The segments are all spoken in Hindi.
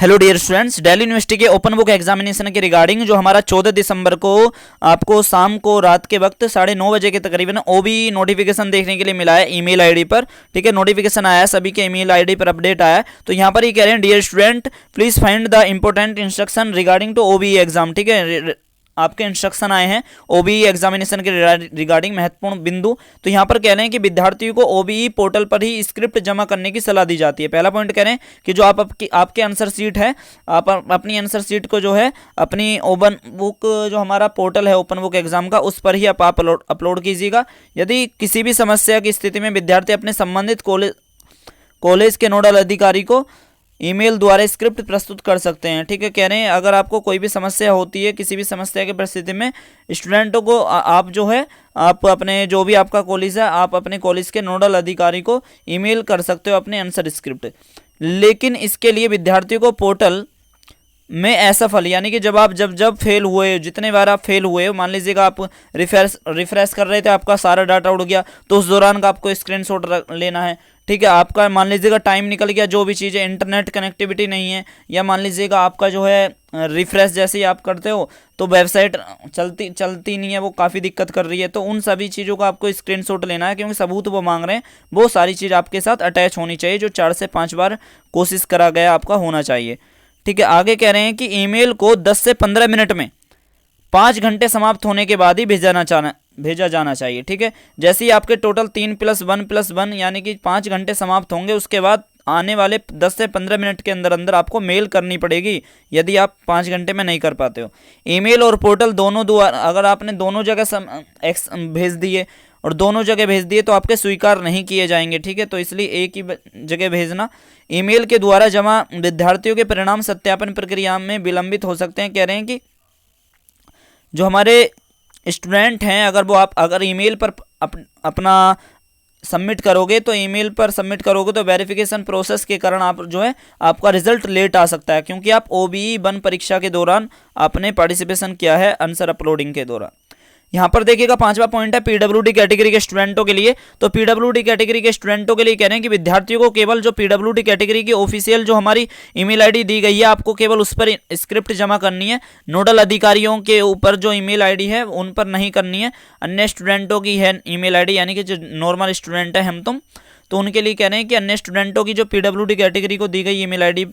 Hello dear students, Delhi university के ओपन बुक एग्जामिनेशन के रिगार्डिंग जो हमारा 14 दिसंबर को आपको शाम को रात के वक्त 9:30 बजे के तकरीबन ओबी नोटिफिकेशन देखने के लिए मिला है ईमेल आईडी पर। ठीक है, नोटिफिकेशन आया है, सभी के ईमेल आईडी पर अपडेट आया है। तो यहाँ पर ये कह रहे हैं dear student please find the important instruction regarding to OB exam. ठीक है, आपके इंस्ट्रक्शन आए हैं ओबीई एग्जामिनेशन के रिगार्डिंग महत्वपूर्ण बिंदु। तो यहाँ पर कह रहे हैं कि विद्यार्थियों को ओबीई पोर्टल पर ही स्क्रिप्ट जमा करने की सलाह दी जाती है। पहला पॉइंट कह रहे हैं कि जो आपके आंसर सीट है, आप अपनी आंसर सीट को जो है अपनी ओपन बुक जो हमारा पोर्टल है ओपन बुक एग्जाम का, उस पर ही आप अपलोड कीजिएगा। यदि किसी भी समस्या की स्थिति में विद्यार्थी अपने संबंधित कॉलेज के नोडल अधिकारी को ईमेल द्वारा स्क्रिप्ट प्रस्तुत कर सकते हैं। ठीक है, कह रहे हैं अगर आपको कोई भी समस्या होती है, किसी भी समस्या की परिस्थिति में स्टूडेंटों को आप जो है आप अपने जो भी आपका कॉलेज है, आप अपने कॉलेज के नोडल अधिकारी को ईमेल कर सकते हो अपने आंसर स्क्रिप्ट। लेकिन इसके लिए विद्यार्थियों को पोर्टल में असफल यानी कि जब फेल हुए, जितने बार आप फेल हुए, मान लीजिएगा आप रिफ्रेश कर रहे थे, आपका सारा डाटा उड़ गया, तो उस दौरान का आपको स्क्रीनशॉट लेना है। ठीक है, आपका मान लीजिएगा टाइम निकल गया, जो भी चीज़ें इंटरनेट कनेक्टिविटी नहीं है, या मान लीजिएगा आपका जो है रिफ्रेश जैसे ही आप करते हो तो वेबसाइट चलती नहीं है, वो काफ़ी दिक्कत कर रही है, तो उन सभी चीज़ों का आपको स्क्रीनशॉट लेना है, क्योंकि सबूत वो मांग रहे हैं, वो सारी चीज़ आपके साथ अटैच होनी चाहिए, जो 4 से 5 बार कोशिश करा गया आपका होना चाहिए। ठीक है, आगे कह रहे हैं कि ईमेल को 10 से 15 मिनट में 5 घंटे समाप्त होने के बाद ही भेजा जाना चाहिए। ठीक है, जैसे ही आपके टोटल 3+1+1 यानी कि 5 घंटे समाप्त होंगे, उसके बाद आने वाले 10 से 15 मिनट के अंदर अंदर आपको मेल करनी पड़ेगी, यदि आप 5 घंटे में नहीं कर पाते हो। ईमेल और पोर्टल दोनों द्वारा अगर आपने दोनों जगह भेज दिए और दोनों जगह भेज दिए तो आपके स्वीकार नहीं किए जाएंगे। ठीक है, तो इसलिए एक ही जगह भेजना। ईमेल के द्वारा जमा विद्यार्थियों के परिणाम सत्यापन प्रक्रिया में विलंबित हो सकते हैं। कह रहे हैं कि जो हमारे स्टूडेंट हैं, अगर ईमेल पर अपना सबमिट करोगे, तो ईमेल पर सबमिट करोगे तो वेरिफिकेशन प्रोसेस के कारण आप जो है आपका रिजल्ट लेट आ सकता है, क्योंकि आप ओबीई 1 परीक्षा के दौरान आपने पार्टिसिपेशन किया है आंसर अपलोडिंग के दौरान। यहाँ पर देखिएगा 5वां पॉइंट है पीडब्ल्यूडी कैटेगरी के स्टूडेंटों के लिए। तो पीडब्ल्यूडी कैटेगरी के स्टूडेंटों के लिए कह रहे हैं कि विद्यार्थियों को केवल जो पीडब्ल्यूडी कैटेगरी की ऑफिशियल जो हमारी ईमेल आईडी दी गई है, आपको केवल उस पर स्क्रिप्ट जमा करनी है। नोडल अधिकारियों के ऊपर जो ईमेल आईडी है उन पर नहीं करनी है। अन्य स्टूडेंटों की है ईमेल आईडी, यानी कि जो नॉर्मल स्टूडेंट है हम तुम, तो उनके लिए कह रहे हैं कि अन्य स्टूडेंटों की जो पीडब्ल्यूडी कैटेगरी को दी गई ईमेल आईडी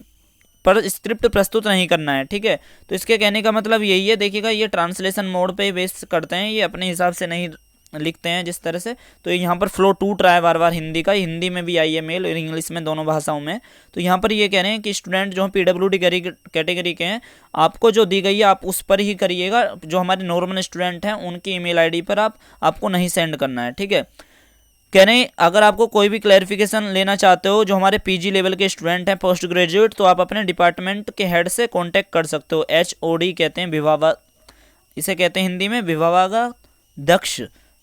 पर स्क्रिप्ट प्रस्तुत नहीं करना है। ठीक है, तो इसके कहने का मतलब यही है। देखिएगा ये ट्रांसलेशन मोड पे बेस करते हैं, ये अपने हिसाब से नहीं लिखते हैं जिस तरह से। तो यहाँ पर फ्लो टूट रहा है बार बार हिंदी का, हिंदी में भी आई है मेल और इंग्लिश में, दोनों भाषाओं में। तो यहाँ पर ये कह रहे हैं कि स्टूडेंट जो पीडब्ल्यूडी कैटेगरी के हैं, आपको जो दी गई है आप उस पर ही करिएगा। जो हमारे नॉर्मल स्टूडेंट हैं उनकी ईमेल आईडी पर आपको नहीं सेंड करना है। ठीक है, कह रहे हैं अगर आपको कोई भी क्लैरिफिकेशन लेना चाहते हो, जो हमारे पीजी लेवल के स्टूडेंट हैं, पोस्ट ग्रेजुएट, तो आप अपने डिपार्टमेंट के हेड से कांटेक्ट कर सकते हो। HOD कहते हैं इसे कहते हैं हिंदी में विभागाध्यक्ष।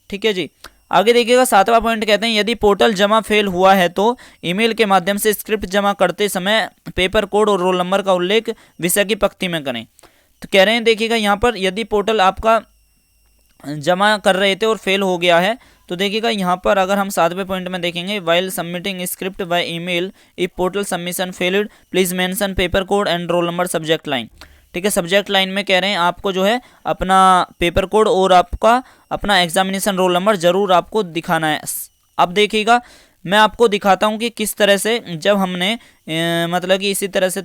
ठीक है जी, आगे देखिएगा 7वां पॉइंट कहते हैं यदि पोर्टल जमा फेल हुआ है तो ईमेल के माध्यम से स्क्रिप्ट जमा करते समय पेपर कोड और रोल नंबर का उल्लेख विषय की पंक्ति में करें। तो कह रहे हैं देखिएगा यहाँ पर यदि पोर्टल आपका जमा कर रहे थे और फेल हो गया है, तो देखिएगा यहाँ पर अगर हम 7वें पॉइंट में देखेंगे while submitting script by email if portal submission failed please mention paper code and roll number subject line. ठीक है, सब्जेक्ट लाइन में कह रहे हैं आपको जो है अपना पेपर कोड और आपका अपना एग्जामिनेशन रोल नंबर जरूर आपको दिखाना है। अब देखिएगा मैं आपको दिखाता हूँ कि किस तरह से जब हमने मतलब कि इसी तरह से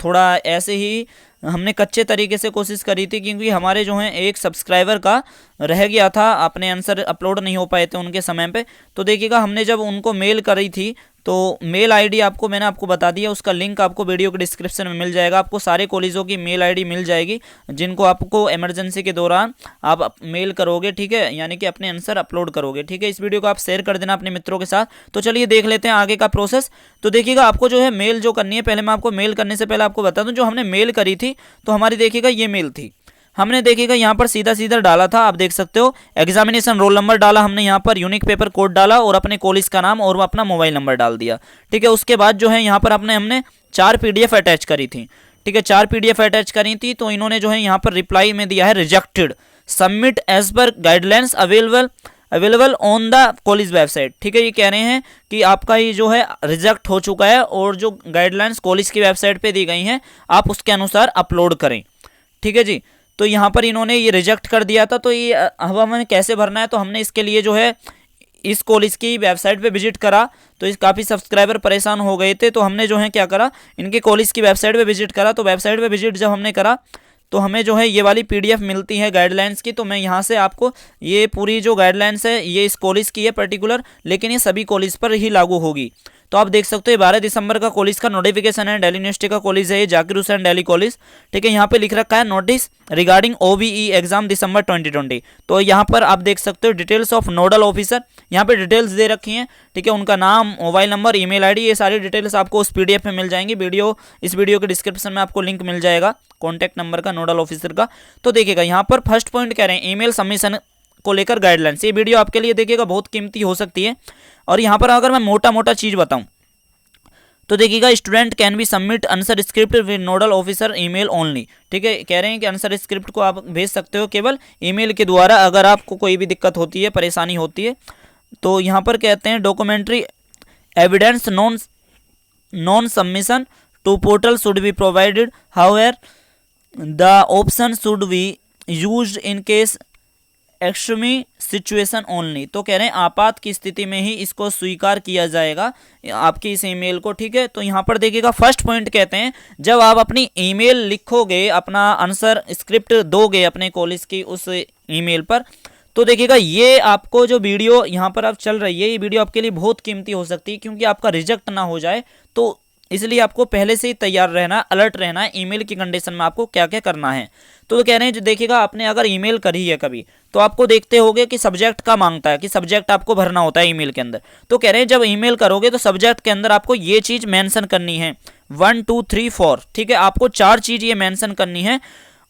थोड़ा ऐसे ही हमने कच्चे तरीके से कोशिश करी थी, क्योंकि हमारे जो हैं एक सब्सक्राइबर का रह गया था, अपने आंसर अपलोड नहीं हो पाए थे उनके समय पे। तो देखिएगा हमने जब उनको मेल करी थी, तो मेल आईडी मैंने आपको बता दिया, उसका लिंक आपको वीडियो के डिस्क्रिप्शन में मिल जाएगा। आपको सारे कॉलेजों की मेल आईडी मिल जाएगी जिनको आपको इमरजेंसी के दौरान आप मेल करोगे। ठीक है, यानी कि अपने आंसर अपलोड करोगे। ठीक है, इस वीडियो को आप शेयर कर देना अपने मित्रों के साथ। तो चलिए देख लेते हैं आगे का प्रोसेस। तो देखिएगा आपको जो है मेल जो करनी है, पहले मैं आपको मेल करने से पहले आपको बता दूं, जो हमने मेल करी थी तो हमारी देखिएगा ये मेल थी। हमने देखिएगा यहाँ पर सीधा डाला था, आप देख सकते हो एग्जामिनेशन रोल नंबर डाला हमने, यहाँ पर यूनिक पेपर कोड डाला और अपने कॉलेज का नाम और अपना मोबाइल नंबर डाल दिया। ठीक है, उसके बाद जो है यहाँ पर हमने 4 PDF अटैच करी थी। ठीक है, 4 PDF अटैच करी थी, तो इन्होंने जो है यहाँ पर रिप्लाई में दिया है rejected, submit as per guidelines available available on the college website. ठीक है, ये कह रहे हैं कि आपका ये जो है रिजेक्ट हो चुका है और जो गाइडलाइंस कॉलेज की वेबसाइट पे दी गई हैं आप उसके अनुसार अपलोड करें। ठीक है जी, तो यहाँ पर इन्होंने ये रिजेक्ट कर दिया था। तो ये अब हमें कैसे भरना है, तो हमने इसके लिए जो है इस कॉलेज की वेबसाइट पे विजिट करा। तो इस काफ़ी सब्सक्राइबर परेशान हो गए थे, तो हमने जो है क्या करा, इनके कॉलेज की वेबसाइट पे विजिट करा। तो वेबसाइट पे विजिट जब हमने करा तो हमें जो है ये वाली पीडीएफ मिलती है गाइडलाइंस की। तो मैं यहाँ से आपको ये पूरी जो गाइडलाइंस है ये इस कॉलेज की है पर्टिकुलर, लेकिन ये सभी कॉलेज पर ही लागू होगी। तो आप देख सकते हो 12 दिसंबर का कॉलेज का नोटिफिकेशन है, दिल्ली यूनिवर्सिटी का कॉलेज है ये, जाकिर हुसैन दिल्ली कॉलेज। ठीक है, यहाँ पे लिख रखा है नोटिस रिगार्डिंग ओबीई एग्जाम दिसंबर 2020। तो यहाँ पर आप देख सकते हो डिटेल्स ऑफ नोडल ऑफिसर, यहाँ पे डिटेल्स दे रखी हैं। ठीक है, उनका नाम, मोबाइल नंबर, ईमेल आईडी, ये सारी डिटेल्स आपको उस पीडीएफ में मिल जाएंगी। इस वीडियो के डिस्क्रिप्शन में आपको लिंक मिल जाएगा कॉन्टैक्ट नंबर का नोडल ऑफिसर का। तो देखिएगा यहाँ पर फर्स्ट पॉइंट कह रहे हैं ईमेल सबमिशन को लेकर गाइडलाइंस। ये वीडियो आपके लिए देखिएगा बहुत कीमती हो सकती है। और यहाँ पर अगर मैं मोटा मोटा चीज़ बताऊँ तो देखिएगा student can be submit answer script with nodal officer email only. ठीक है, कह रहे हैं कि आंसर स्क्रिप्ट को आप भेज सकते हो केवल ईमेल के द्वारा अगर आपको कोई भी दिक्कत होती है, परेशानी होती है। तो यहाँ पर कहते हैं documentary evidence non submission to portal should be provided, however the option should be used in case extremely situation only. तो कह रहे हैं आपात की स्थिति में ही इसको स्वीकार किया जाएगा आपकी इस ईमेल को। ठीक है, तो यहाँ पर देखिएगा फर्स्ट पॉइंट कहते हैं जब आप अपनी ईमेल लिखोगे, अपना आंसर स्क्रिप्ट दोगे अपने कॉलेज की उस ईमेल पर, तो देखिएगा ये आपको जो वीडियो यहाँ पर आप चल रही है ये वीडियो आपके लिए बहुत कीमती हो सकती है, क्योंकि आपका रिजेक्ट ना हो जाए। तो इसलिए आपको पहले से ही तैयार रहना, अलर्ट रहना है ईमेल की कंडीशन में आपको क्या क्या करना है। तो कह रहे हैं जो देखिएगा आपने अगर ईमेल करी है कभी तो आपको देखते होगे कि सब्जेक्ट का मांगता है कि सब्जेक्ट आपको भरना होता है ईमेल के अंदर। तो कह रहे हैं जब ईमेल करोगे तो सब्जेक्ट के अंदर आपको ये चीज़ मेंशन करनी है 1 2 3 4। ठीक है, आपको 4 चीज़ ये मेंशन करनी है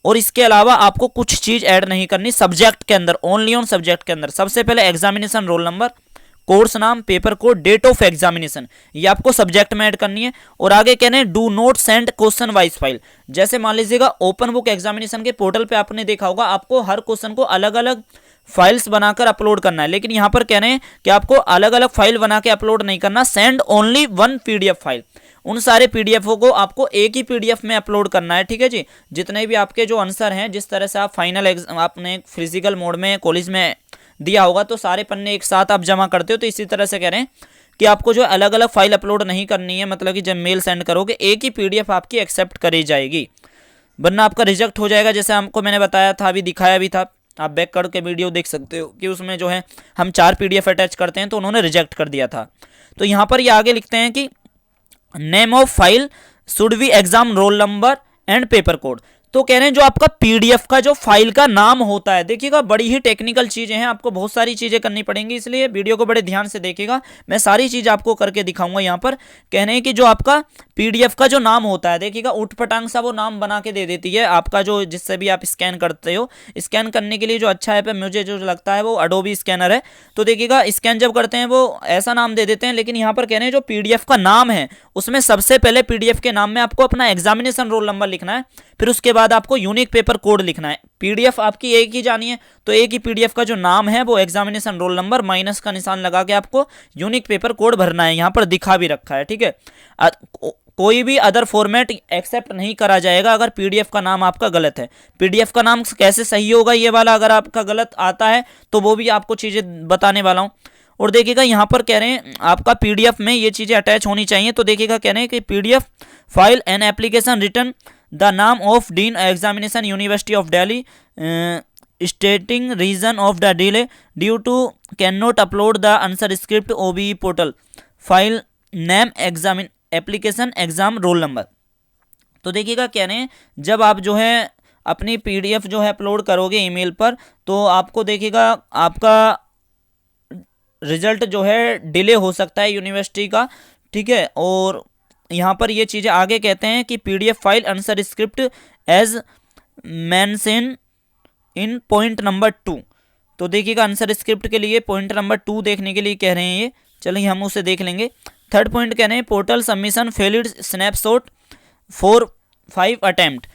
और इसके अलावा आपको कुछ चीज़ ऐड नहीं करनी सब्जेक्ट के अंदर, ओनली ऑन सब्जेक्ट के अंदर। सबसे पहले एग्जामिनेशन रोल नंबर, कोर्स नाम, paper code, date of examination, ये आपको सब्जेक्ट में ऐड करनी है। और आगे कहने हैं do not send question wise file. जैसे मान लीजिएगा ओपन बुक एग्जामिनेशन के पोर्टल पे आपने देखा होगा आपको हर क्वेश्चन को अलग अलग फाइल्स बनाकर अपलोड करना है, लेकिन यहाँ पर कह रहे हैं कि आपको अलग अलग फाइल बना के अपलोड नहीं करना, सेंड ओनली 1 पीडीएफ फाइल। उन सारे पीडीएफओ को आपको एक ही पीडीएफ में अपलोड करना है। ठीक है जी, जितने भी आपके जो आंसर हैं, जिस तरह से आप फाइनल आपने फिजिकल मोड में कॉलेज में दिया होगा तो सारे पन्ने एक साथ आप जमा करते हो, तो इसी तरह से कह रहे हैं कि आपको जो अलग अलग फाइल अपलोड नहीं करनी है। मतलब कि जब मेल सेंड करोगे एक ही पीडीएफ आपकी एक्सेप्ट करी जाएगी, वरना आपका रिजेक्ट हो जाएगा। जैसे हमको मैंने बताया था, अभी दिखाया भी था, आप बैक करके वीडियो देख सकते हो कि उसमें जो है हम 4 पीडीएफ अटैच करते हैं तो उन्होंने रिजेक्ट कर दिया था। तो यहाँ पर ये आगे लिखते हैं कि name of file should be exam roll number and paper code. तो कह रहे हैं जो आपका पीडीएफ का जो फाइल का नाम होता है, देखिएगा बड़ी ही टेक्निकल चीज़ें हैं, आपको बहुत सारी चीज़ें करनी पड़ेंगी, इसलिए वीडियो को बड़े ध्यान से देखिएगा। मैं सारी चीज़ आपको करके दिखाऊंगा। यहाँ पर कह रहे हैं कि जो आपका पीडीएफ का जो नाम होता है, देखिएगा उठपटांग सा वो नाम बना के दे देती है आपका जो, जिससे भी आप स्कैन करते हो। स्कैन करने के लिए जो अच्छा ऐप है मुझे जो लगता है वो एडोबी स्कैनर है। तो देखिएगा स्कैन जब करते हैं वो ऐसा नाम दे देते हैं, लेकिन यहाँ पर कह रहे हैं जो पीडीएफ का नाम है उसमें सबसे पहले पीडीएफ के नाम में आपको अपना एग्जामिनेशन रोल नंबर लिखना है, फिर उसके बाद आपको यूनिक पेपर कोड लिखना है। पीडीएफ आपकी एक ही जानी है, तो एक ही पीडीएफ का जो नाम है वो एग्जामिनेशन रोल नंबर माइनस का निशान लगा के आपको यूनिक पेपर कोड भरना है। यहाँ पर दिखा भी रखा है। ठीक है, कोई भी अदर फॉर्मेट एक्सेप्ट नहीं करा जाएगा अगर पीडीएफ का नाम आपका गलत है। पीडीएफ का नाम कैसे सही होगा ये वाला अगर आपका गलत आता है तो वो भी आपको चीज़ें बताने वाला हूँ। और देखिएगा यहाँ पर कह रहे हैं आपका पीडीएफ में ये चीज़ें अटैच होनी चाहिए। तो देखिएगा कह रहे हैं कि PDF file an application return the name of dean examination university of Delhi stating reason of the delay due to can not upload the answer script OBE portal file name examine application exam roll number. तो देखिएगा कह रहे हैं जब आप जो है अपनी पीडीएफ जो है अपलोड करोगे ईमेल पर तो आपको देखिएगा आपका रिजल्ट जो है डिले हो सकता है यूनिवर्सिटी का। ठीक है, और यहाँ पर ये चीज़ें आगे कहते हैं कि PDF file answer script as mention in point number 2। तो देखिएगा आंसर स्क्रिप्ट के लिए पॉइंट नंबर 2 देखने के लिए कह रहे हैं ये, चलिए हम उसे देख लेंगे। थर्ड पॉइंट कह रहे हैं portal submission failed snapshot 4-5 attempt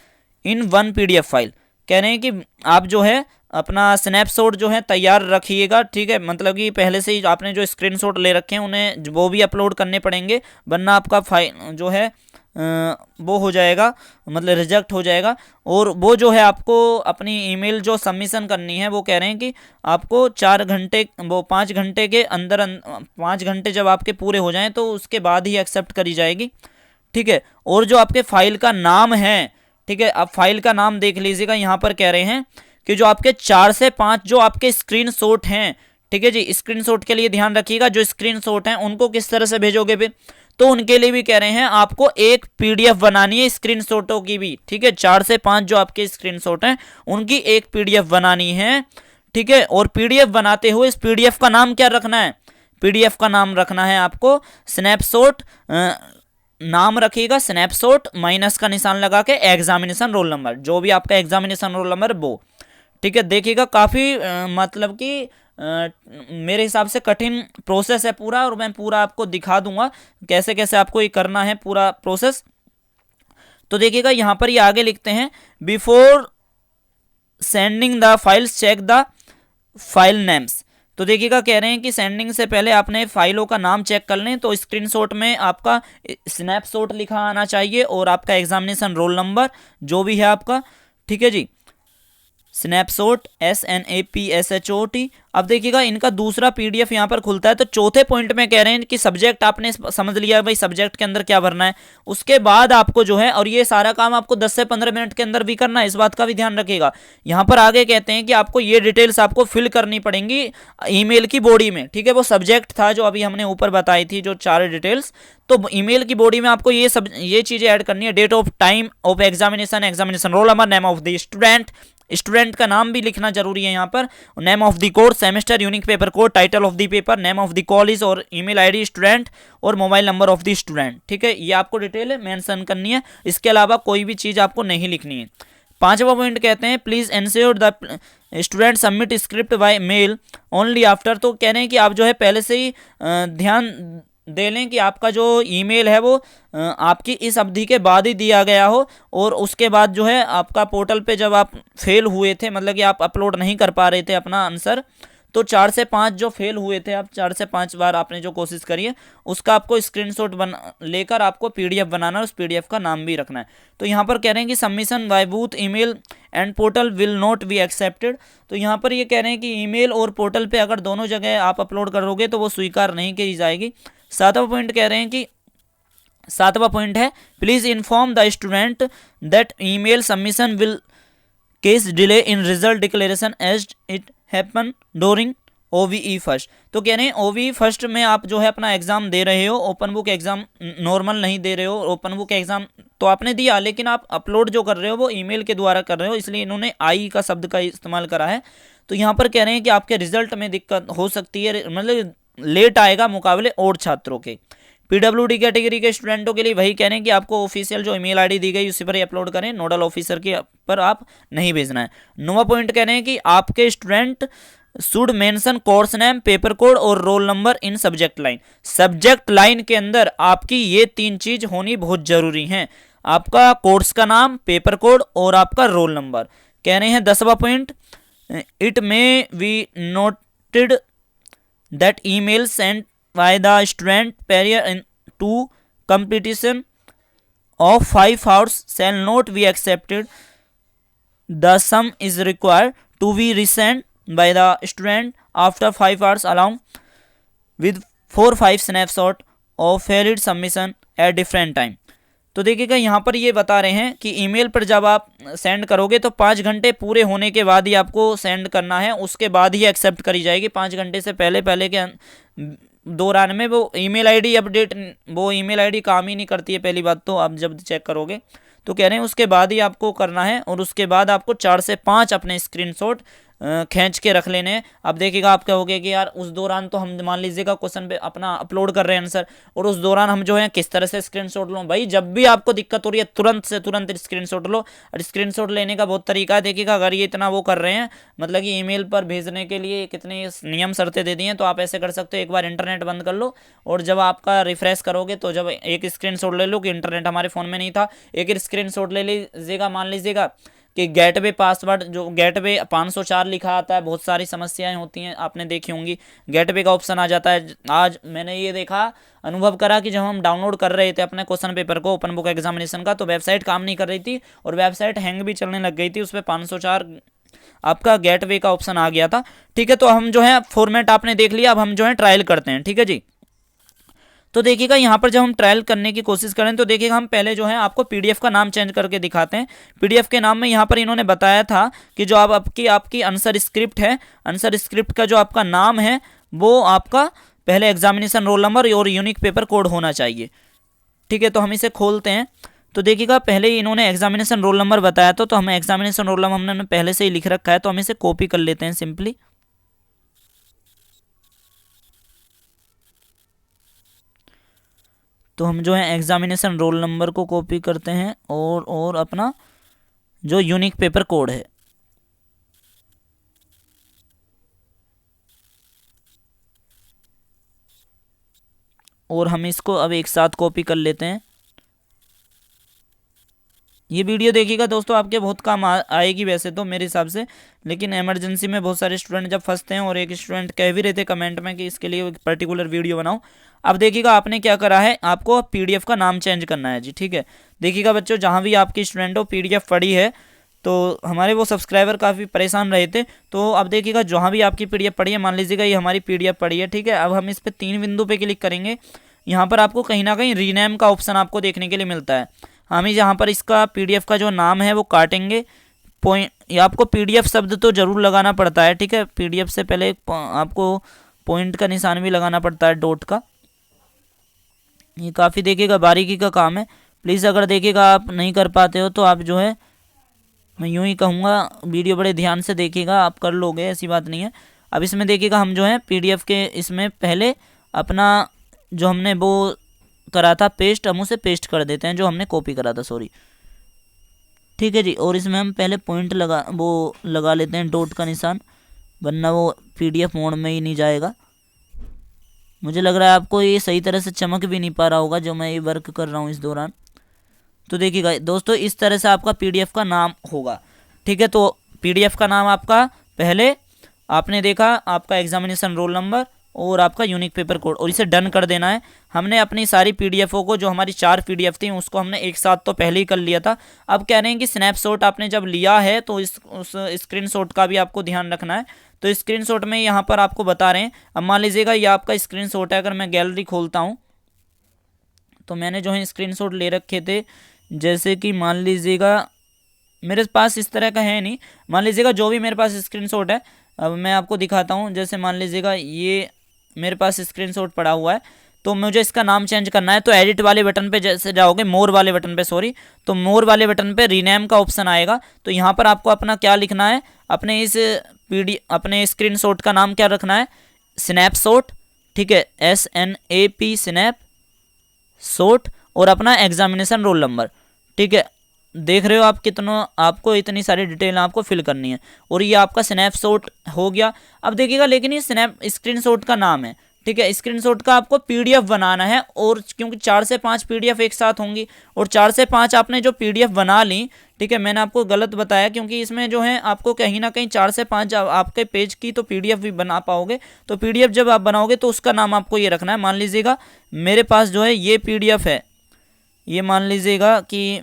in 1 PDF file. कह रहे हैं कि आप जो है अपना स्नैपशॉट जो है तैयार रखिएगा, ठीक है। मतलब कि पहले से ही आपने जो स्क्रीनशॉट ले रखे हैं उन्हें वो भी अपलोड करने पड़ेंगे, वरना आपका फाइल जो है वो हो जाएगा, मतलब रिजेक्ट हो जाएगा। और वो जो है आपको अपनी ईमेल जो सबमिशन करनी है वो कह रहे हैं कि आपको 4 घंटे, वो 5 घंटे के अंदर 5 घंटे जब आपके पूरे हो जाएं तो उसके बाद ही एक्सेप्ट करी जाएगी, ठीक है। और जो आपके फाइल का नाम है, ठीक है, आप फाइल का नाम देख लीजिएगा। यहाँ पर कह रहे हैं कि जो आपके 4 से 5 जो आपके स्क्रीनशॉट हैं, ठीक है जी, स्क्रीनशॉट के लिए ध्यान रखिएगा, जो स्क्रीनशॉट हैं उनको किस तरह से भेजोगे फिर, तो उनके लिए भी कह रहे हैं आपको एक पीडीएफ बनानी है स्क्रीनशॉटों की भी, ठीक है। 4 से 5 जो आपके स्क्रीनशॉट हैं उनकी एक पीडीएफ बनानी है, ठीक है। और पीडीएफ बनाते हुए इस पीडीएफ का नाम क्या रखना है, पीडीएफ का नाम रखना है आपको स्नैपशॉट, नाम रखिएगा स्नैपशॉट माइनस का निशान लगा के एग्जामिनेशन रोल नंबर, जो भी आपका एग्जामिनेशन रोल नंबर वो, ठीक है। देखिएगा काफ़ी मतलब कि मेरे हिसाब से कठिन प्रोसेस है पूरा, और मैं पूरा आपको दिखा दूंगा कैसे कैसे आपको ये करना है पूरा प्रोसेस। तो देखिएगा यहाँ पर ये आगे लिखते हैं, before sending the files check the file names. तो देखिएगा कह रहे हैं कि सेंडिंग से पहले आपने फाइलों का नाम चेक कर लें। तो स्क्रीनशॉट में आपका स्नैपशॉट लिखा आना चाहिए और आपका एग्जामिनेशन रोल नंबर जो भी है आपका, ठीक है जी, स्नैपशॉट SNAPSHOT। अब देखिएगा इनका दूसरा पीडीएफ यहाँ पर खुलता है। तो चौथे पॉइंट में कह रहे हैं कि सब्जेक्ट आपने समझ लिया भाई, सब्जेक्ट के अंदर क्या भरना है। उसके बाद आपको जो है, और ये सारा काम आपको 10 से 15 मिनट के अंदर भी करना है, इस बात का भी ध्यान रखिएगा। यहाँ पर आगे कहते हैं कि आपको ये डिटेल्स आपको फिल करनी पड़ेंगी ईमेल की बॉडी में, ठीक है। वो सब्जेक्ट था जो अभी हमने ऊपर बताई थी, जो 4 डिटेल्स। तो ईमेल की बॉडी में आपको ये चीजें ऐड करनी है, date of time of examination, examination roll number, name of the student, student का नाम भी लिखना जरूरी है यहाँ पर, name of the course, semester, unique paper code, title of the paper, name of the college और ईमेल आईडी स्टूडेंट और mobile number of the student, ठीक है। ये आपको डिटेल मेंशन करनी है, इसके अलावा कोई भी चीज़ आपको नहीं लिखनी है। 5वां पॉइंट कहते हैं, please ensure the student submit script by mail only after. तो कह रहे हैं कि आप जो है पहले से ही ध्यान दे लें कि आपका जो ईमेल है वो आपकी इस अवधि के बाद ही दिया गया हो, और उसके बाद जो है आपका पोर्टल पे जब आप फेल हुए थे, मतलब कि आप अपलोड नहीं कर पा रहे थे अपना आंसर, तो 4 से 5 जो फेल हुए थे, आप 4 से 5 बार आपने जो कोशिश करी है उसका आपको स्क्रीनशॉट लेकर आपको पीडीएफ बनाना है, उस पीडीएफ का नाम भी रखना है। तो यहाँ पर कह रहे हैं कि submission by both email and portal will not be accepted. तो यहाँ पर ये कह रहे हैं कि ईमेल और पोर्टल पे अगर दोनों जगह आप अपलोड करोगे तो वो स्वीकार नहीं की जाएगी। 7वां पॉइंट कह रहे हैं कि 7वां पॉइंट है, please inform the student that email submission will case delay in result declaration as it happen during OBE first. तो कह रहे हैं OBE फर्स्ट में आप जो है अपना एग्जाम दे रहे हो, ओपन बुक एग्जाम नॉर्मल नहीं दे रहे हो। ओपन बुक एग्जाम तो आपने दिया, लेकिन आप अपलोड जो कर रहे हो वो ईमेल के द्वारा कर रहे हो, इसलिए इन्होंने आई का शब्द का इस्तेमाल करा है। तो यहाँ पर कह रहे हैं कि आपके रिजल्ट में दिक्कत हो सकती है, मतलब लेट आएगा मुकाबले और छात्रों के। PWD कैटेगरी के स्टूडेंटों के लिए वही कह रहे हैं कि आपको ऑफिशियल जो ईमेल आईडी दी गई उसी पर ही अपलोड करें, नोडल ऑफिसर के पर आप नहीं भेजना है। 9वां पॉइंट कह रहे हैं कि आपके student should mention course name, paper code और roll number in subject line. Subject line के अंदर आपकी ये 3 चीज होनी बहुत जरूरी है, आपका कोर्स का नाम, पेपर कोड और आपका रोल नंबर। कह रहे हैं 10वां point, it may be noted that email sent by the student prior to completion of 5 hours shall not be accepted. The sum is required to be resent by the student after 5 hours along with 4-5 snapshot of valid submission at different time. तो देखिएगा यहाँ पर ये बता रहे हैं कि ईमेल पर जब आप सेंड करोगे तो 5 घंटे पूरे होने के बाद ही आपको सेंड करना है, उसके बाद ही एक्सेप्ट करी जाएगी। 5 घंटे से पहले के दौरान में वो ईमेल आईडी अपडेट, वो ईमेल आईडी काम ही नहीं करती है पहली बात, तो आप जब चेक करोगे तो कह रहे हैं उसके बाद ही आपको करना है, और उसके बाद आपको 4 से 5 अपने स्क्रीनशॉट खींच के रख लेने हैं। अब देखिएगा आप कहोगे कि यार उस दौरान तो हम मान लीजिएगा क्वेश्चन पे अपना अपलोड कर रहे हैं आंसर, और उस दौरान हम जो है किस तरह से स्क्रीनशॉट लो। भाई जब भी आपको दिक्कत हो रही है तुरंत से तुरंत स्क्रीनशॉट लो, और स्क्रीनशॉट लेने का बहुत तरीका है। देखिएगा अगर ये इतना वो कर रहे हैं, मतलब कि ईमेल पर भेजने के लिए कितनी नियम शर्तें दे दी हैं, तो आप ऐसे कर सकते हो, एक बार इंटरनेट बंद कर लो और जब आपका रिफ्रेश करोगे तो जब एक स्क्रीनशॉट ले लो कि इंटरनेट हमारे फ़ोन में नहीं था, एक स्क्रीनशॉट ले लीजिएगा। मान लीजिएगा कि गेटवे पासवर्ड, जो गेटवे 504 लिखा आता है, बहुत सारी समस्याएं होती हैं, आपने देखी होंगी। गेटवे का ऑप्शन आ जाता है। आज मैंने ये देखा, अनुभव करा कि जब हम डाउनलोड कर रहे थे अपने क्वेश्चन पेपर को ओपन बुक एग्जामिनेशन का, तो वेबसाइट काम नहीं कर रही थी और वेबसाइट हैंग भी चलने लग गई थी। उस पर 504 आपका गेटवे का ऑप्शन आ गया था। ठीक है, तो हम जो है फॉर्मेट आपने देख लिया, अब हम जो है ट्रायल करते हैं। ठीक है जी, तो देखिएगा यहाँ पर जब हम ट्रायल करने की कोशिश करें तो देखिएगा हम पहले जो है आपको पीडीएफ का नाम चेंज करके दिखाते हैं। पीडीएफ के नाम में यहाँ पर इन्होंने बताया था कि जो आप आपकी आंसर स्क्रिप्ट है, आंसर स्क्रिप्ट का जो आपका नाम है वो आपका पहले एग्जामिनेशन रोल नंबर और यूनिक पेपर कोड होना चाहिए। ठीक है, तो हम इसे खोलते हैं। तो देखिएगा पहले ही इन्होंने एग्जामिनेशन रोल नंबर बताया था, तो हमें एग्जामिनेशन रोल नंबर हमने पहले से ही लिख रखा है, तो हम इसे कॉपी कर लेते हैं सिंपली। तो हम जो है एग्जामिनेशन रोल नंबर को कॉपी करते हैं और अपना जो यूनिक पेपर कोड है, और हम इसको अब एक साथ कॉपी कर लेते हैं। ये वीडियो देखिएगा दोस्तों, आपके बहुत काम आएगी वैसे तो मेरे हिसाब से, लेकिन इमरजेंसी में बहुत सारे स्टूडेंट जब फंसते हैं, और एक स्टूडेंट कह भी रहे थे कमेंट में कि इसके लिए एक पर्टिकुलर वीडियो बनाओ। अब देखिएगा आपने क्या करा है, आपको पीडीएफ का नाम चेंज करना है जी। ठीक है, देखिएगा बच्चों, जहाँ भी आपकी स्टूडेंट हो पीडीएफ पड़ी है, तो हमारे वो सब्सक्राइबर काफ़ी परेशान रहे थे, तो अब देखिएगा जहाँ भी आपकी पीडीएफ पड़ी है, मान लीजिएगा ये हमारी पीडीएफ पड़ी है। ठीक है, अब हम इस पर 3 बिंदु पे क्लिक करेंगे। यहाँ पर आपको कहीं ना कहीं रीनेम का ऑप्शन आपको देखने के लिए मिलता है। हम यहाँ पर इसका पीडीएफ का जो नाम है वो काटेंगे। पॉइंट, ये आपको पीडीएफ शब्द तो जरूर लगाना पड़ता है। ठीक है, पीडीएफ से पहले आपको पॉइंट का निशान भी लगाना पड़ता है, डॉट का। ये काफ़ी देखिएगा बारीकी का काम है, प्लीज़ अगर देखिएगा आप नहीं कर पाते हो तो आप जो है, मैं यूँ ही कहूँगा, वीडियो बड़े ध्यान से देखिएगा, आप कर लोगे, ऐसी बात नहीं है। अब इसमें देखिएगा हम जो है पीडीएफ के इसमें पहले अपना जो हमने वो करा था पेस्ट, हम उसे पेस्ट कर देते हैं, जो हमने कॉपी करा था, सॉरी। ठीक है जी, और इसमें हम पहले पॉइंट लगा लेते हैं, डॉट का निशान, वरना वो पीडीएफ मोड में ही नहीं जाएगा। मुझे लग रहा है आपको ये सही तरह से चमक भी नहीं पा रहा होगा जो मैं ये वर्क कर रहा हूँ इस दौरान। तो देखिएगा दोस्तों, इस तरह से आपका पीडीएफ का नाम होगा। ठीक है, तो पीडीएफ का नाम आपका पहले आपने देखा, आपका एग्जामिनेशन रोल नंबर और आपका यूनिक पेपर कोड, और इसे डन कर देना है। हमने अपनी सारी पीडीएफओं को, जो हमारी 4 पीडीएफ थी, उसको हमने एक साथ तो पहले ही कर लिया था। अब कह रहे हैं कि स्नैपशॉट आपने जब लिया है तो उस स्क्रीनशॉट का भी आपको ध्यान रखना है। तो स्क्रीनशॉट में यहाँ पर आपको बता रहे हैं, अब मान लीजिएगा ये आपका स्क्रीनशॉट है। अगर मैं गैलरी खोलता हूँ तो मैंने जो है स्क्रीनशॉट ले रखे थे, जैसे कि मान लीजिएगा मेरे पास इस तरह का है नहीं, मान लीजिएगा जो भी मेरे पास स्क्रीनशॉट है, अब मैं आपको दिखाता हूँ। जैसे मान लीजिएगा ये मेरे पास स्क्रीनशॉट पड़ा हुआ है, तो मुझे इसका नाम चेंज करना है, तो एडिट वाले बटन पे जैसे जाओगे, मोर वाले बटन पे, सॉरी, तो मोर वाले बटन पे रीनेम का ऑप्शन आएगा। तो यहाँ पर आपको अपना क्या लिखना है, अपने स्क्रीनशॉट का नाम क्या रखना है, स्नैपशॉट। ठीक है, SNAP स्नैप शॉट, और अपना एग्जामिनेशन रोल नंबर। ठीक है, देख रहे हो आप कितना, आपको इतनी सारी डिटेल आपको फिल करनी है, और ये आपका स्नैपशॉट हो गया। अब देखिएगा, लेकिन ये स्क्रीनशॉट का नाम है। ठीक है, स्क्रीनशॉट का आपको पीडीएफ बनाना है, और क्योंकि 4 से 5 पीडीएफ एक साथ होंगी, और 4 से 5 आपने जो पीडीएफ बना ली, ठीक है, मैंने आपको गलत बताया, क्योंकि इसमें जो है आपको कहीं ना कहीं 4 से 5 आपके पेज की तो पीडीएफ भी बना पाओगे। तो पीडीएफ जब आप बनाओगे तो उसका नाम आपको ये रखना है। मान लीजिएगा मेरे पास जो है ये पीडीएफ है, ये मान लीजिएगा कि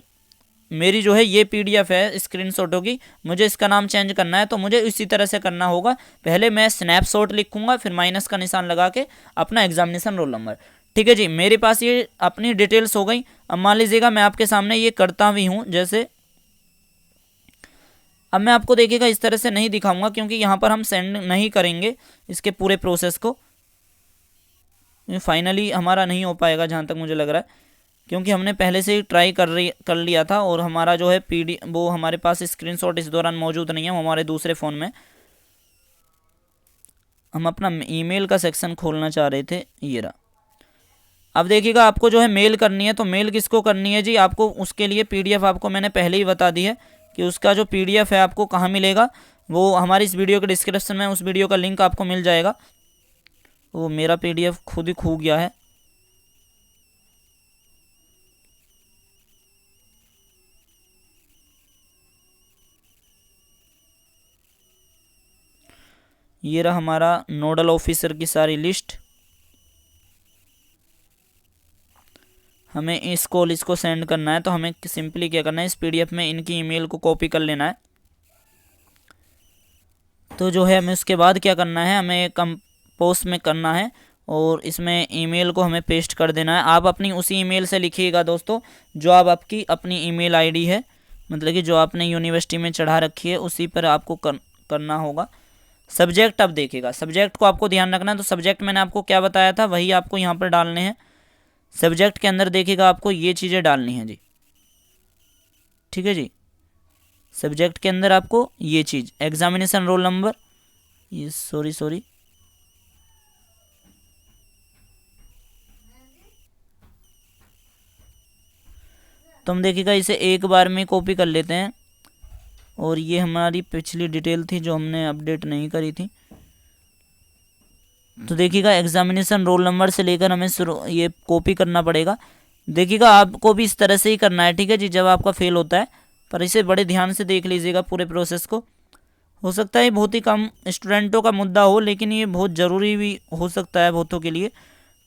मेरी जो है ये पीडीएफ है स्क्रीनशॉटों की, मुझे इसका नाम चेंज करना है, तो मुझे इसी तरह से करना होगा। पहले मैं स्नैपशॉट लिखूंगा, फिर माइनस का निशान लगा के अपना एग्जामिनेशन रोल नंबर। ठीक है जी, मेरे पास ये अपनी डिटेल्स हो गई। अब मान लीजिएगा मैं आपके सामने ये करता भी हूँ, जैसे अब मैं आपको देखिएगा इस तरह से नहीं दिखाऊंगा, क्योंकि यहाँ पर हम सेंड नहीं करेंगे इसके पूरे प्रोसेस को, फाइनली हमारा नहीं हो पाएगा जहाँ तक मुझे लग रहा है, क्योंकि हमने पहले से ही ट्राई कर लिया था, और हमारा जो है वो हमारे पास स्क्रीनशॉट इस दौरान मौजूद नहीं है, वो हमारे दूसरे फ़ोन में। हम अपना ईमेल का सेक्शन खोलना चाह रहे थे, ये रहा। अब देखिएगा आपको जो है मेल करनी है, तो मेल किसको करनी है जी, आपको उसके लिए पीडीएफ आपको मैंने पहले ही बता दी है कि उसका जो पीडीएफ है आपको कहाँ मिलेगा। वो हमारी इस वीडियो के डिस्क्रिप्शन में उस वीडियो का लिंक आपको मिल जाएगा। वो मेरा पीडीएफ खुद ही खो गया है। ये रहा हमारा नोडल ऑफिसर की सारी लिस्ट। हमें इस कॉलेज को सेंड करना है, तो हमें सिंपली क्या करना है, इस पीडीएफ में इनकी ईमेल को कॉपी कर लेना है। तो जो है हमें उसके बाद क्या करना है, हमें कंपोज में करना है और इसमें ईमेल को हमें पेस्ट कर देना है। आप अपनी उसी ईमेल से लिखिएगा दोस्तों, जो आप आपकी अपनी ईमेल आईडी है, मतलब कि जो आपने यूनिवर्सिटी में चढ़ा रखी है उसी पर आपको करना होगा। सब्जेक्ट अब देखिएगा, सब्जेक्ट को आपको ध्यान रखना है। तो सब्जेक्ट मैंने आपको क्या बताया था वही आपको यहाँ पर डालने हैं। सब्जेक्ट के अंदर देखिएगा आपको ये चीज़ें डालनी हैं जी, ठीक है जी। सब्जेक्ट के अंदर आपको ये चीज़ एग्जामिनेशन रोल नंबर, ये सॉरी तो हम देखिएगा इसे एक बार में कॉपी कर लेते हैं। और ये हमारी पिछली डिटेल थी जो हमने अपडेट नहीं करी थी। तो देखिएगा एग्जामिनेशन रोल नंबर से लेकर हमें ये कॉपी करना पड़ेगा। देखिएगा आपको भी इस तरह से ही करना है, ठीक है जी, जब आपका फेल होता है। पर इसे बड़े ध्यान से देख लीजिएगा पूरे प्रोसेस को। हो सकता है बहुत ही कम स्टूडेंटों का मुद्दा हो, लेकिन ये बहुत ज़रूरी भी हो सकता है बहुतों के लिए।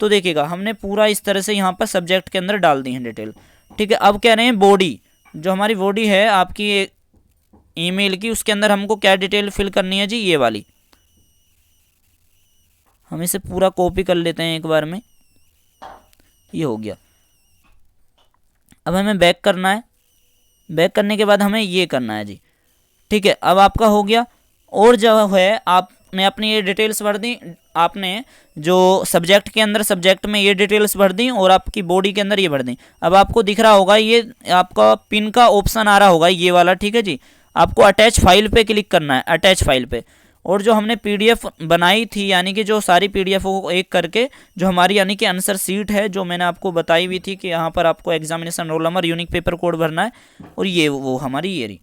तो देखिएगा हमने पूरा इस तरह से यहाँ पर सब्जेक्ट के अंदर डाल दी है डिटेल, ठीक है। अब कह रहे हैं बॉडी, जो हमारी बॉडी है आपकी ईमेल की, उसके अंदर हमको क्या डिटेल फिल करनी है जी, ये वाली। हम इसे पूरा कॉपी कर लेते हैं एक बार में, ये हो गया। अब हमें बैक करना है, बैक करने के बाद हमें ये करना है जी, ठीक है। अब आपका हो गया। और जो है आपने अपनी ये डिटेल्स भर दी, आपने जो सब्जेक्ट के अंदर सब्जेक्ट में ये डिटेल्स भर दी और आपकी बॉडी के अंदर ये भर दी। अब आपको दिख रहा होगा ये आपका पिन का ऑप्शन आ रहा होगा ये वाला, ठीक है जी। आपको अटैच फाइल पे क्लिक करना है, अटैच फाइल पे। और जो हमने पीडीएफ बनाई थी, यानी कि जो सारी पीडीएफ को एक करके, जो हमारी यानी कि आंसर सीट है, जो मैंने आपको बताई हुई थी कि यहाँ पर आपको examination roll number unique paper code भरना है, और ये वो हमारी ये रही,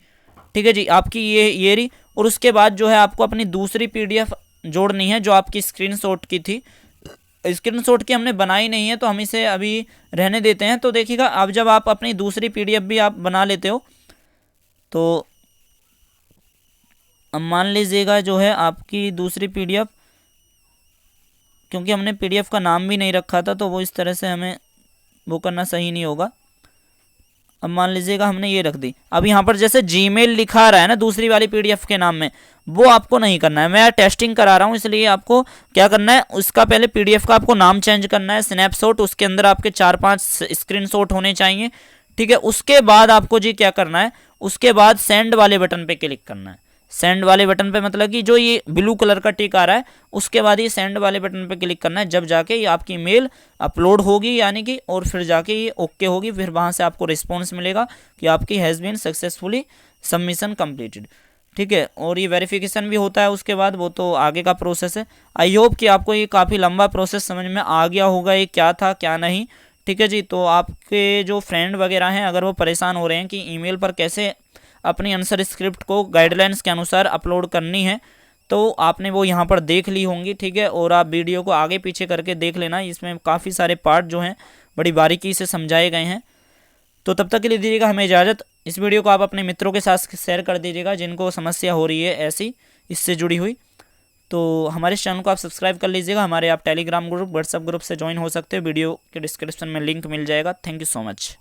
ठीक है जी, आपकी ये रही। और उसके बाद जो है आपको अपनी दूसरी पीडीएफ जोड़नी है, जो आपकी स्क्रीनशॉट की थी। स्क्रीनशॉट की हमने बनाई नहीं है, तो हम इसे अभी रहने देते हैं। तो देखिएगा अब जब आप अपनी दूसरी पीडीएफ भी आप बना लेते हो, तो अब मान लीजिएगा जो है आपकी दूसरी पीडीएफ, क्योंकि हमने पीडीएफ का नाम भी नहीं रखा था, तो वो इस तरह से हमें वो करना सही नहीं होगा। अब मान लीजिएगा हमने ये रख दी। अब यहाँ पर जैसे जीमेल लिखा रहा है ना दूसरी वाली पीडीएफ के नाम में, वो आपको नहीं करना है। मैं टेस्टिंग करा रहा हूँ, इसलिए आपको क्या करना है, उसका पहले पीडीएफ का आपको नाम चेंज करना है, स्नैपशॉट, उसके अंदर आपके 4-5 स्क्रीनशॉट होने चाहिए, ठीक है। उसके बाद आपको जी क्या करना है, उसके बाद सेंड वाले बटन पे क्लिक करना है। सेंड वाले बटन पे मतलब कि जो ये ब्लू कलर का टिक आ रहा है, उसके बाद ये सेंड वाले बटन पे क्लिक करना है। जब जाके ये आपकी मेल अपलोड होगी, यानी कि, और फिर जाके ये ओके होगी, फिर वहाँ से आपको रिस्पॉन्स मिलेगा कि आपकी has been successfully submission completed, ठीक है। और ये वेरिफिकेशन भी होता है उसके बाद, वो तो आगे का प्रोसेस है। आई होप कि आपको ये काफ़ी लंबा प्रोसेस समझ में आ गया होगा, ये क्या था क्या नहीं, ठीक है जी। तो आपके जो फ्रेंड वगैरह हैं, अगर वो परेशान हो रहे हैं कि ईमेल पर कैसे अपनी आंसर स्क्रिप्ट को गाइडलाइंस के अनुसार अपलोड करनी है, तो आपने वो यहाँ पर देख ली होंगी, ठीक है। और आप वीडियो को आगे पीछे करके देख लेना, इसमें काफ़ी सारे पार्ट जो हैं बड़ी बारीकी से समझाए गए हैं। तो तब तक के लिए दीजिएगा हमें इजाज़त। इस वीडियो को आप अपने मित्रों के साथ शेयर कर दीजिएगा जिनको समस्या हो रही है ऐसी इससे जुड़ी हुई। तो हमारे चैनल को आप सब्सक्राइब कर लीजिएगा। हमारे आप टेलीग्राम ग्रुप, व्हाट्सएप ग्रुप से ज्वाइन हो सकते हो, वीडियो के डिस्क्रिप्शन में लिंक मिल जाएगा। Thank you so much.